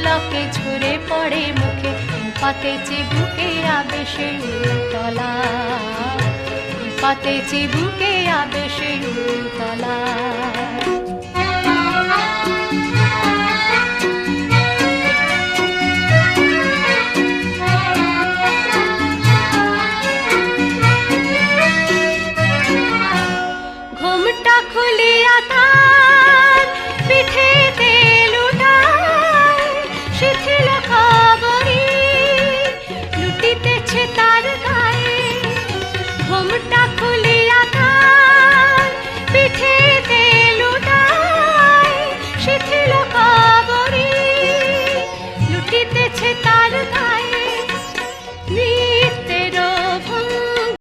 পুলকে ঝরে পড়ে মুখে, পাতেছে বুকে আবেশে উতলা, পাতেছে বুকে আবেশে উতলা। ঘুমটা খুলিয়া তার পিঠেতে লুটায়, শিথিল খবরি লুটিতেছে তার গায়ে। ঘুমটা